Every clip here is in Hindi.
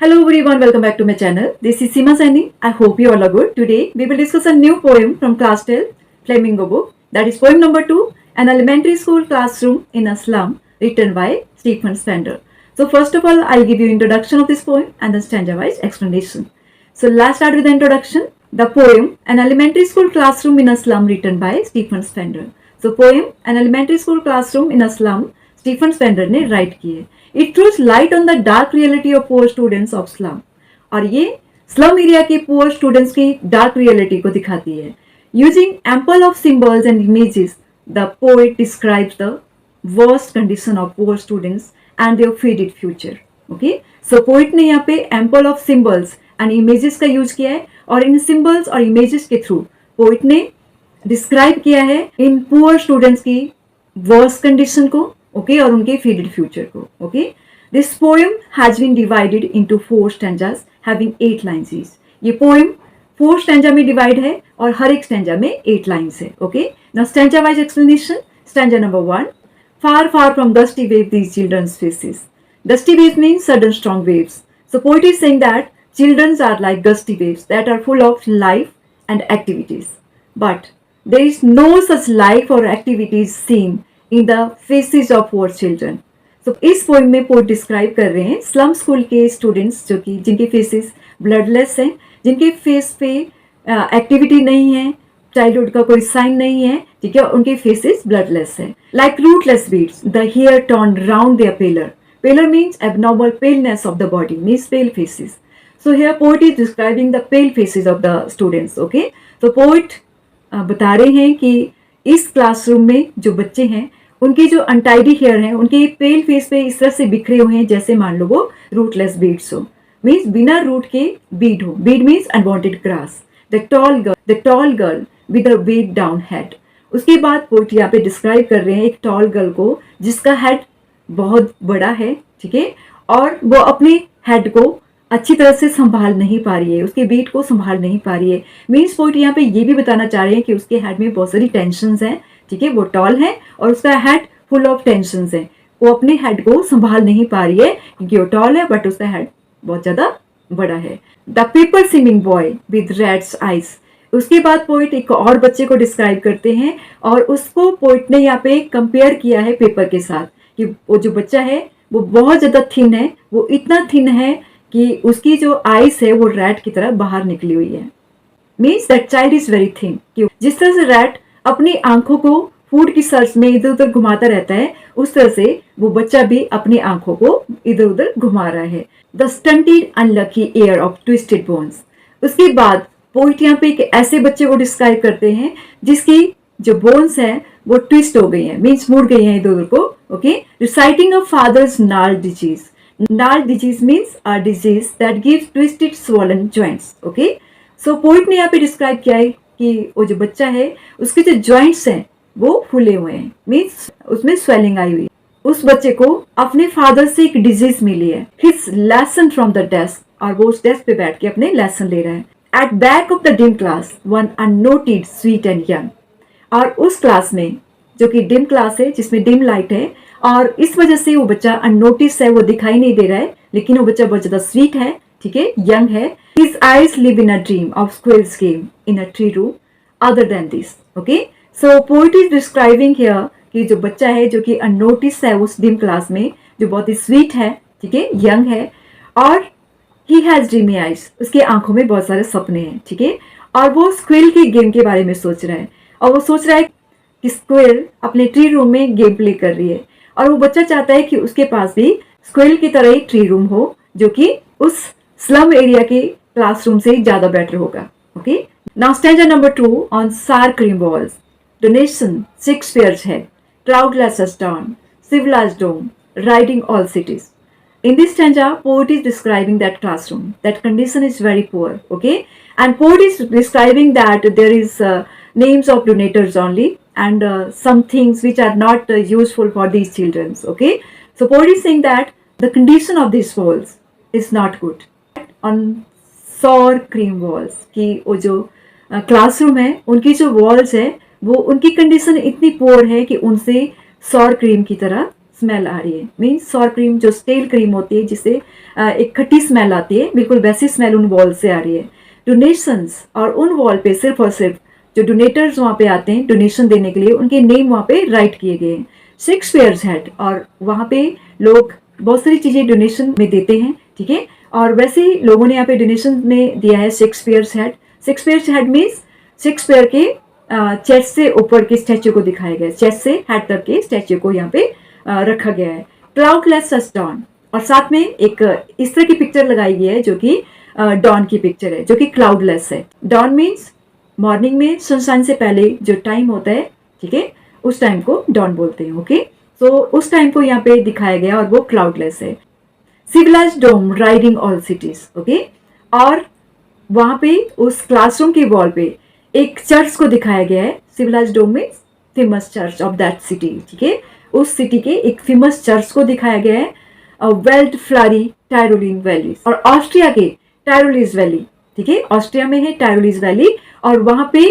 Hello everyone, welcome back to my channel. This is Seema Saini. I hope you all are good. Today we will discuss a new poem from class 12 Flamingo book. That is poem number 2, An Elementary School Classroom in a Slum, written by Stephen Spender. So first of all, I'll give you introduction of this poem and then stanza-wise explanation. So let's start with the introduction. The poem, An Elementary School Classroom in a Slum, written by Stephen Spender. So poem, An Elementary School Classroom in a Slum, Stephen Spender ने राइट की है. It throws light on the dark reality of poor students of slum. और ये स्लम एरिया के पुअर स्टूडेंट्स की डार्क रियलिटी को दिखाती है. Using ample of symbols and images the poet describes the worst condition of poor students and their faded future. Okay, so poet ने यहाँ पे ample of symbols and images का यूज किया है और इन सिंबल्स और इमेजेस के थ्रू पोएट ने डिस्क्राइब किया है इन पुअर स्टूडेंट्स की वर्स्ट कंडीशन को, ओके, और उनके फेडेड फ्यूचर को. Okay, this poem has been divided into 4 stanzas having 8 lines each. ये पोएम 4 स्टैंजा में डिवाइड है और हर एक स्टैंजा में 8 लाइन्स है. Okay, now stanza wise explanation. Stanza number 1, far far from dusty wave these children's faces. Dusty waves means sudden strong waves. So poet is saying that children are like dusty waves that are full of life and activities. But there is no such life or activities seen in the faces of poor children. So इस पोएम में पोएट डिस्क्राइब कर रहे हैं स्लम स्कूल के स्टूडेंट्स जो कि जिनके फेसेस ब्लडलेस हैं, जिनके फेस पे एक्टिविटी नहीं है, चाइल्डहुड का कोई साइन नहीं है, ठीक है, उनके फेसेस ब्लडलेस है. Like rootless weeds the hair torn round their pallor. Paler means abnormal paleness of the body, means pale faces. So here poet is describing the pale faces of the students. Okay, so poet बता रहे हैं कि इस क्लासरूम में जो बच्चे हैं उनके जो अनटाइडी हेयर हैं, उनके पेल फेस पे इस तरह से बिखरे हुए हैं जैसे मान लो वो रूटलेस बीड्स हो, मीन्स बिना रूट के बीड हो. Weed means unwanted grass. The tall girl with a weighed down head. उसके बाद पोएट यहाँ पे डिस्क्राइब कर रहे हैं एक टॉल गर्ल को जिसका हेड बहुत बड़ा है, ठीक है, और वो अपने हेड को अच्छी तरह से संभाल नहीं पा रही है, उसके बीट को संभाल नहीं पा रही है. मीन्स पॉइंट यहाँ पे ये भी बताना चाह रहे हैं कि उसके हेड में बहुत सारी टेंशन्स हैं, ठीक है, वो टॉल है और उसका हेड फुल ऑफ टेंशन्स है. वो अपने हेड को संभाल नहीं पा रही है क्योंकि वो टॉल है बट उसका हेड बहुत ज़्यादा बड़ा है. The paper seeming boy with rat's eyes. उसके बाद पोइट एक और बच्चे को डिस्क्राइब करते हैं और उसको पोइट ने यहाँ पे कंपेयर किया है पेपर के साथ कि वो जो बच्चा है वो बहुत ज़्यादा थिन है. वो इतना थिन है कि उसकी जो आइज है वो रैट की तरह बाहर निकली हुई है. Means that child is very thin. क्यों? जिस तरह से रैट अपनी आंखों को फूड की सर्च में इधर उधर घुमाता रहता है, उस तरह से वो बच्चा भी अपनी आंखों को इधर उधर घुमा रहा है. The stunted unlucky air of twisted bones. उसके बाद पोइट यहाँ पे एक ऐसे बच्चे को डिस्क्राइब करते हैं जिसकी जो बोन्स हैं वो ट्विस्ट हो गई हैं, मीन्स मुड़ गई हैं इधर उधर को. ओके, रिसाइटिंग अ फादर्स नाल डिजीज. नाल disease means a disease that gives twisted swollen joints. Okay, so poet ने यहाँ पे डिस्क्राइब किया है कि वो जो बच्चा है उसके जो जॉइंट्स हैं वो फूले हुए हैं, मीन्स उसमें स्वेलिंग आई हुई है. उस बच्चे को अपने फादर से एक डिजीज मिली है. His lesson from the desk. और वो उस डेस्क पे बैठ के अपने लेसन ले रहा है. At back of the dim class one unnoted sweet and young. और उस क्लास में जो कि डिम क्लास है जिसमें डिम लाइट है और इस वजह से वो बच्चा अननोटिस है, वो दिखाई नहीं दे रहा है, लेकिन वो बच्चा बहुत ज्यादा स्वीट है, ठीक है, यंग है. His eyes live in a dream of squirrel's game in a tree room other than this. Okay, so poet is describing here कि जो बच्चा है जो कि अननोटिस है उस डिम क्लास में, जो बहुत ही स्वीट है, ठीक है, यंग है, और ही हैज ड्रीमी आईज. उसकी आंखों में बहुत सारे सपने हैं, ठीक है, और वो स्क्विल की गेम के बारे में सोच रहा है. और वो सोच रहा है कि स्क्विल अपने ट्री रूम में गेम प्ले कर रही है और वो बच्चा चाहता है कि उसके पास भी स्क्विल की तरह ही ट्री रूम हो जो कि उस स्लम एरिया के क्लासरूम से ज्यादा बेटर होगा. Okay, now stanza number 2 on sour cream walls. Donations Shakespeare's head cloudless storm civilized dome riding all cities. In this stanza, poet is describing that classroom. That condition is very poor. Okay, and poet is describing that there is names of donators only and some things which are not useful for these children. Okay, so poet is saying that the condition of these walls is not good. On sour cream walls, कि वो जो क्लासरूम है उनकी जो वॉल्स है वो उनकी कंडीशन इतनी पोर है कि उनसे सॉर क्रीम की तरह स्मेल आ रही है, मीन्स सॉर क्रीम जो स्टेल क्रीम होती है जिससे एक खट्टी स्मेल आती है, बिल्कुल वैसी स्मेल उन वॉल से आ रही है। डोनेशंस, और उन वॉल पे सिर्फ और सिर्फ जो डोनेटर्स वहाँ पे आते हैं डोनेशन देने के लिए उनके नेम वहाँ पे राइट किए गए हैं, शेक्सपियर्स हेड, और वहाँ पे लोग बहुत सारी चीज़ें डोनेशन में देते हैं, ठीक है। और वैसे ही लोगों ने यहाँ पे डोनेशन में दिया है Shakespeare's head. Shakespeare's head means Shakespeare के चेस्ट से ऊपर के स्टैच्यू को दिखाया गया है, चेस्ट से हेड तक के स्टैच्यू को यहाँ पे रखा गया है। क्लाउडलेस एज डॉन, और साथ में एक इस तरह की पिक्चर लगाई गई है जो कि डॉन की पिक्चर है, जो कि क्लाउडलेस है। डॉन मीन्स मॉर्निंग में सनशाइन से पहले जो टाइम होता है, ठीक है, उस टाइम को डॉन बोलते हैं। ओके, तो उस टाइम को यहाँ पे दिखाया गया और वो क्लाउडलेस है। सिविलाइज डोम राइडिंग ऑल सिटीज, ओके, और वहां पे उस क्लासरूम की वॉल पे एक चर्च को दिखाया गया है। सिविलाइज डोम में famous church of that city, ठीक है, उस सिटी के एक फेमस चर्च को दिखाया गया है। वेल्ड फ्लारी टायरोलिन वैली, और ऑस्ट्रिया के टायरोलिस वैली, ठीक है, ऑस्ट्रिया में है टायरोलिस वैली, और वहां पे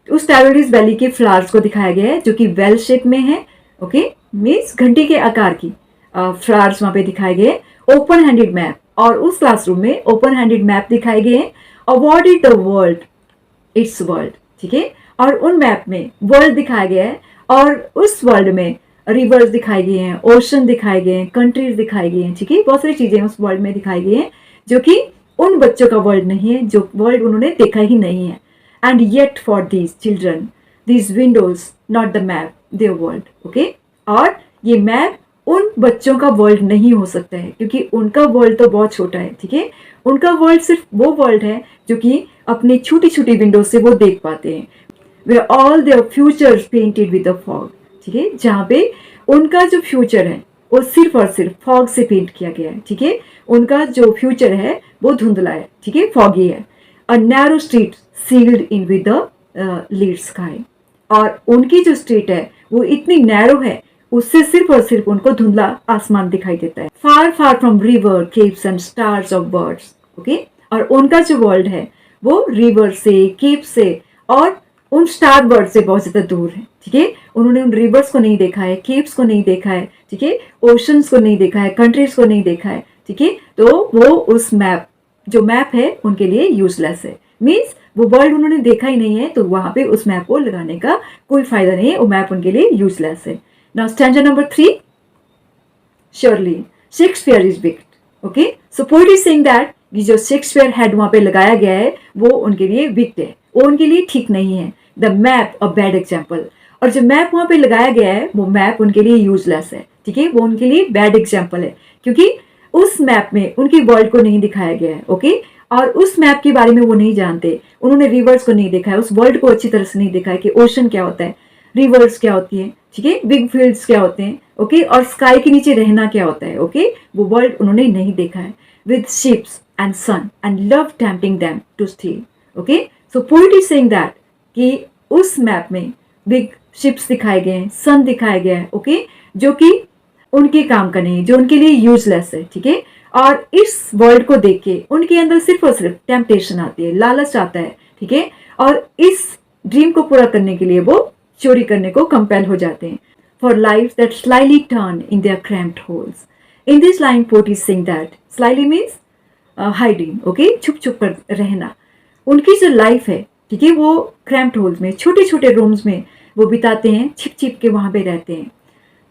उस टायरोलिस वैली के फ्लावर्स को दिखाया गया है जो कि वेल शेप में है। ओके, मीन्स घंटी के आकार की फ्लावर्स वहां पे दिखाए गए। ओपन हैंडेड मैप, और उस क्लासरूम में ओपन हैंडेड मैप दिखाए गए हैं। Awarded the world it's world, ठीक है, और उन मैप में वर्ल्ड दिखाया गया है, और उस वर्ल्ड में रिवर्स दिखाए गए हैं, ओशन दिखाए गए हैं, कंट्रीज दिखाई गई हैं, ठीक है, बहुत सारी चीजें उस वर्ल्ड में दिखाई गई हैं जो कि उन बच्चों का वर्ल्ड नहीं है, जो वर्ल्ड उन्होंने देखा ही नहीं है। And yet for these children these Windows not the map there world, okay, और ये मैप उन बच्चों का वर्ल्ड नहीं हो सकता है क्योंकि उनका वर्ल्ड तो बहुत छोटा है, ठीक है, उनका वर्ल्ड सिर्फ वो वर्ल्ड है जो कि अपनी छोटी छोटी विंडो से वो देख पाते हैं। वे all their futures painted with the fog, ठीक है, जहाँ पे उनका जो फ्यूचर है वो सिर्फ और सिर्फ फॉग से पेंट किया गया है, ठीक है, उनका जो फ्यूचर है वो धुंधला है, ठीक है, फॉगी है। A narrow street sealed in with the lead sky, और उनकी जो स्ट्रीट है वो इतनी नैरो है उससे सिर्फ और सिर्फ उनको धुंधला आसमान दिखाई देता है। Far far from river capes and stars of birds, okay, और उनका जो वर्ल्ड है वो रिवर से, केप से और उन स्टार बर्ड से बहुत ज्यादा दूर है, ठीक है, उन्होंने उन रिवर्स को नहीं देखा है, केप्स को नहीं देखा है, ठीक है, ओशंस को नहीं देखा है, कंट्रीज को नहीं देखा है, ठीक है, तो वो उस मैप जो मैप है उनके लिए यूजलेस है। मीन्स वो वर्ल्ड उन्होंने देखा ही नहीं है, तो वहां पे उस मैप को लगाने का कोई फायदा नहीं है, वो मैप उनके लिए यूजलेस है। Now stanza number 3, surely Shakespeare is wicked, okay, so poet is saying that ये जो शेक्सपियर हेड वहां पे लगाया गया है वो उनके लिए विक्ड है, वो उनके लिए ठीक नहीं है। The map a bad example, और जो मैप वहां पे लगाया गया है वो मैप उनके लिए यूजलेस है, ठीक है, वो उनके लिए बैड एग्जाम्पल है क्योंकि उस मैप में उनकी वर्ल्ड को नहीं दिखाया गया है, ओके, और उस मैप के बारे में वो नहीं जानते, उन्होंने रिवर्स को नहीं देखा है, उस वर्ल्ड को अच्छी तरह से नहीं देखा है कि ओशन क्या होता है, रिवर्स क्या होती है, ठीक है, बिग फील्ड्स क्या होते हैं, ओके, और स्काई के नीचे रहना क्या होता है, ओके, वो वर्ल्ड उन्होंने नहीं देखा है। With ships and sun and love tempting them to steal, okay, so poet is saying that कि उस मैप में बिग शिप्स दिखाए गए हैं, सन दिखाया गया है, ओके, जो कि उनके काम का नहीं, जो उनके लिए यूजलेस है, ठीक है, और इस वर्ल्ड को देख के उनके अंदर सिर्फ और सिर्फ टेम्पटेशन आती है, लालच आता है, ठीक है, और इस ड्रीम को पूरा करने के लिए वो चोरी करने को कंपेल हो जाते हैं। For life that slightly turn in their cramped holes, in this line poet is saying that slightly means hiding, okay, छुप छुप कर रहना, उनकी जो लाइफ है, ठीक है, वो क्रैम्प्ड होल्स में, छोटे छोटे रूम्स में वो बिताते हैं, छिप छिप के वहां पे रहते हैं।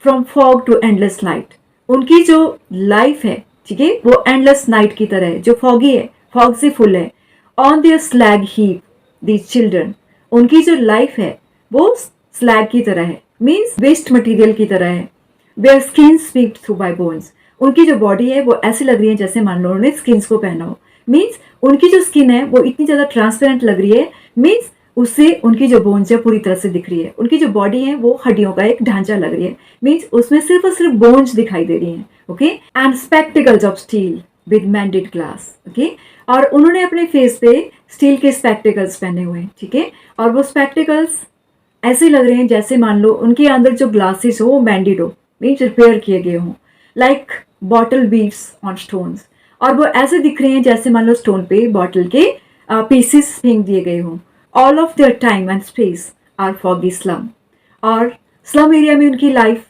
From fog to endless light, उनकी जो लाइफ है, ठीक है, वो एंडलेस नाइट की तरह है जो फॉगी है, फॉग से फुल है। On their slag heap these children, उनकी जो लाइफ है वो स्लैग की तरह है, मीन्स वेस्ट मटेरियल की तरह है। Where skin sweep through by bones, उनकी जो बॉडी है वो ऐसी लग रही है जैसे मान लो उन्होंने स्किन्स को पहना हो, मीन्स उनकी जो स्किन है वो इतनी ज्यादा ट्रांसपेरेंट लग रही है, मीन्स उससे उनकी जो बोन्स है पूरी तरह से दिख रही है, उनकी जो बॉडी है वो हड्डियों का एक ढांचा लग रही है, मीन्स उसमें सिर्फ और सिर्फ बोन्स दिखाई दे रही हैं, okay, and spectacles of steel with mended glass, okay, और उन्होंने अपने फेस पे स्टील के स्पेक्टिकल्स पहने हुए हैं, ठीक है, और वो स्पेक्टिकल्स ऐसे लग रहे हैं जैसे मान लो उनके अंदर जो ग्लासेस हो वो मैंडेड हो, मीन्स रिपेयर किए गए हों, like bottle bits on stones, और वो ऐसे दिख रहे हैं जैसे मान लो स्टोन पे बॉटल के पीसेस फेंक दिए गए हों। All of their time and space are foggy slum, और स्लम एरिया में उनकी लाइफ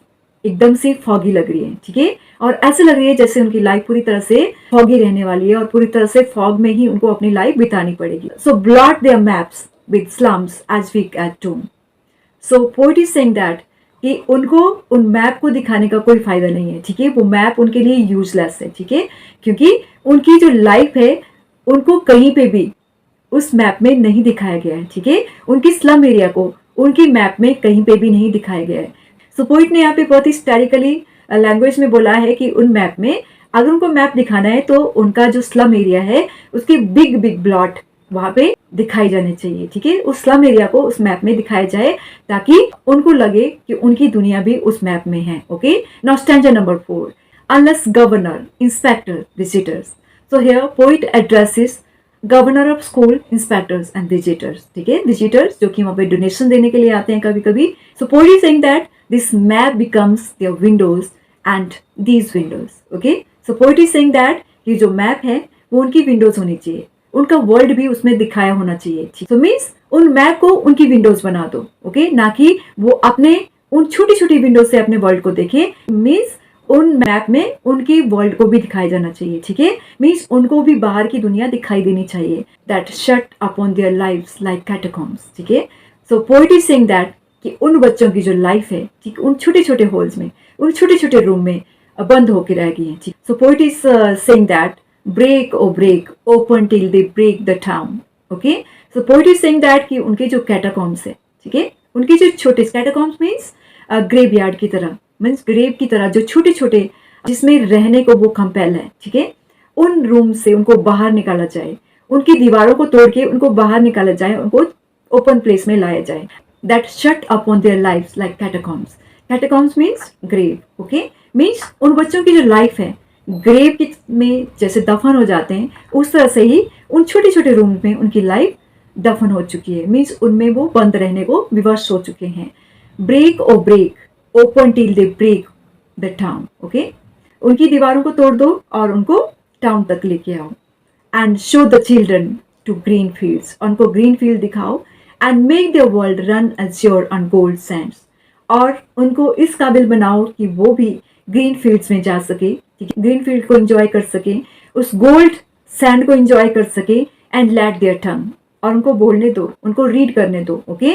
एकदम से फॉगी लग रही है, ठीक है, और ऐसे लग रही है जैसे उनकी लाइफ पूरी तरह से फॉगी रहने वाली है और पूरी तरह से फॉग में ही उनको अपनी लाइफ बितानी पड़ेगी. So blot their maps with slums as big as doom. So poet is saying that कि उनको उन मैप को दिखाने का कोई फायदा नहीं है, ठीक है, वो मैप उनके लिए यूजलेस है, ठीक है, क्योंकि उनकी जो लाइफ है उनको कहीं पे भी उस मैप में नहीं दिखाया गया है, ठीक है, उनकी स्लम एरिया को उनकी मैप में कहीं पे भी नहीं दिखाया गया है. सो पोइट ने यहाँ पे बहुत ही स्टैटिकली लैंग्वेज में बोला है कि उन मैप में अगर उनको मैप दिखाना है तो उनका जो स्लम एरिया है उसके बिग बिग ब्लॉट वहां पे दिखाई जाने चाहिए, ठीक है, उस स्लम एरिया को उस मैप में दिखाया जाए ताकि उनको लगे कि उनकी दुनिया भी उस मैप में है. Okay, now stanza number 4. Unless governor, inspector, visitors. So here poet addresses governor of school, inspectors and visitors, ठीक है, विजिटर्स जो कि वहां पे डोनेशन देने के लिए आते हैं कभी कभी. So poet is saying that this map becomes their windows and these windows. Okay, so poet is saying that ये जो मैप है वो उनकी विंडोज होनी चाहिए, उनका वर्ल्ड भी उसमें दिखाया होना चाहिए. सो मीन्स उन मैप को उनकी विंडोज बना दो. ओके, ना कि वो अपने उन छोटी छोटी विंडोज से अपने वर्ल्ड को देखें. मीन्स उन मैप में उनकी वर्ल्ड को भी दिखाया जाना चाहिए, ठीक है, मीन्स उनको भी बाहर की दुनिया दिखाई देनी चाहिए. That shut upon their lives like catacombs, ठीक है. So poet is saying that कि उन बच्चों की जो लाइफ है, ठीक, उन छोटे छोटे होल्स में, उन छोटे छोटे रूम में बंद होकर रह गई है. So poet is saying that break oh break open till they break the town. Okay, so poet is saying that कि उनके जो catacombs है, ठीक है, उनके जो छोटे catacombs means ग्रेवयार्ड की तरह, मीन्स ग्रेव की तरह जो छोटे छोटे जिसमें रहने को वो कंपेल है, ठीक है, उन रूम से उनको बाहर निकाला जाए, उनकी दीवारों को तोड़ के उनको बाहर निकाला जाए, उनको ओपन प्लेस में लाया जाए. That shut upon their lives like catacombs. Catacombs means grave. Okay, means उन बच्चों की जो लाइफ है ग्रेव में जैसे दफन हो जाते हैं उस तरह से ही उन छोटे छोटे रूम में उनकी लाइफ दफन हो चुकी है, मीन्स उनमें वो बंद रहने को विवश हो चुके हैं. Break o break open till they break the town. Okay, उनकी दीवारों को तोड़ दो और उनको टाउन तक लेके आओ. And show the children to green fields, उनको ग्रीन फील्ड दिखाओ. And make the world run azure on gold sands, और उनको इस काबिल बनाओ कि वो भी ग्रीन फील्ड्स में जा सके, ठीक है, ग्रीन फील्ड को एंजॉय कर सके, उस गोल्ड सैंड को एंजॉय कर सके. एंड लेट देयर टंग, और उनको बोलने दो, उनको रीड करने दो. Okay,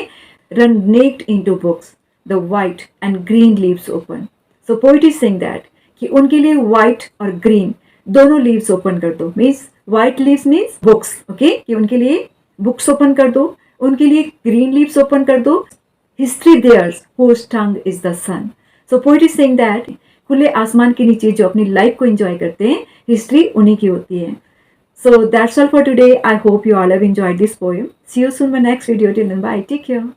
run naked into books the white and green leaves open. So poet is saying that कि उनके लिए वाइट और ग्रीन दोनों लीव्स ओपन कर दो. Means white leaves means books, okay, कि उनके लिए बुक्स ओपन कर दो, उनके लिए ग्रीन लीव्स ओपन कर दो. History theirs whose tongue is the sun. So poet is saying that खुले आसमान के नीचे जो अपनी लाइफ को एंजॉय करते हैं हिस्ट्री उन्हीं की होती है. So that's all for today. I hope you all have enjoyed this poem. See you soon in my next video. Till then, bye. Take care.